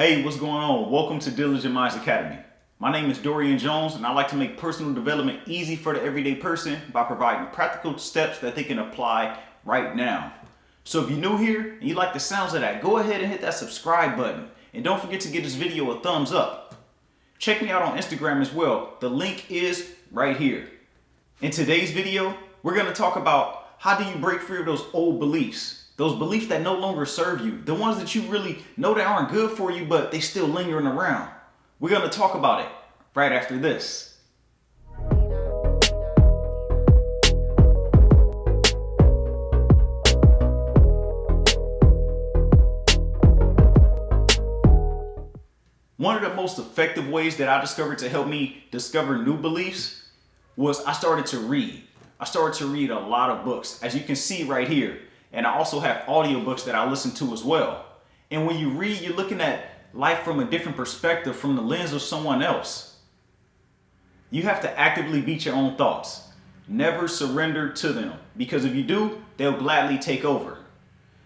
Hey, what's going on? Welcome to Diligent Minds Academy. My name is Dorian Jones, and I like to make personal development easy for the everyday person by providing practical steps that they can apply right now. So if you're new here and you like the sounds of that, go ahead and hit that subscribe button. And don't forget to give this video a thumbs up. Check me out on Instagram as well. The link is right here. In today's video, we're going to talk about how do you break free of those old beliefs. Those beliefs that no longer serve you. The ones that you really know that aren't good for you, but they still lingering around. We're going to talk about it right after this. One of the most effective ways that I discovered to help me discover new beliefs was I started to read. I started to read a lot of books, as you can see right here. And I also have audiobooks that I listen to as well. And when you read, you're looking at life from a different perspective, from the lens of someone else. You have to actively beat your own thoughts. Never surrender to them, because if you do, they'll gladly take over.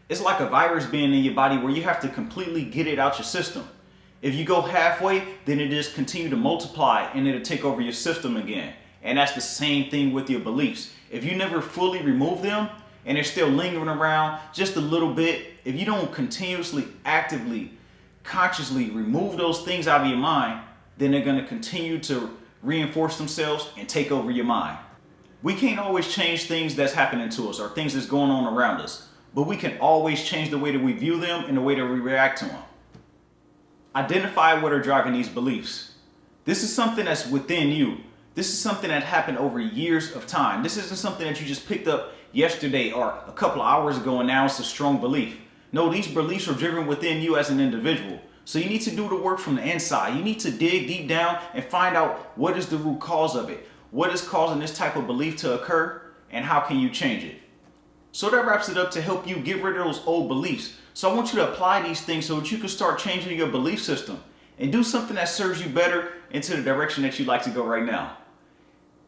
It's like a virus being in your body where you have to completely get it out your system. If you go halfway, then it just continue to multiply and it'll take over your system again. And that's the same thing with your beliefs. If you never fully remove them, and they're still lingering around just a little bit, if you don't continuously, actively, consciously remove those things out of your mind, then they're going to continue to reinforce themselves and take over your mind. We can't always change things that's happening to us or things that's going on around us, but we can always change the way that we view them and the way that we react to them. Identify what are driving these beliefs. This is something that's within you. This is something that happened over years of time. This isn't something that you just picked up yesterday or a couple of hours ago and now it's a strong belief. No, these beliefs are driven within you as an individual. So you need to do the work from the inside. You need to dig deep down and find out what is the root cause of it. What is causing this type of belief to occur and how can you change it? So that wraps it up to help you get rid of those old beliefs. So I want you to apply these things so that you can start changing your belief system and do something that serves you better into the direction that you'd like to go right now.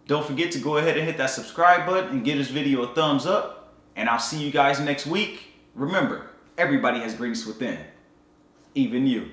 Don't forget to go ahead and hit that subscribe button and give this video a thumbs up. And I'll see you guys next week. Remember, everybody has greatness within, even you.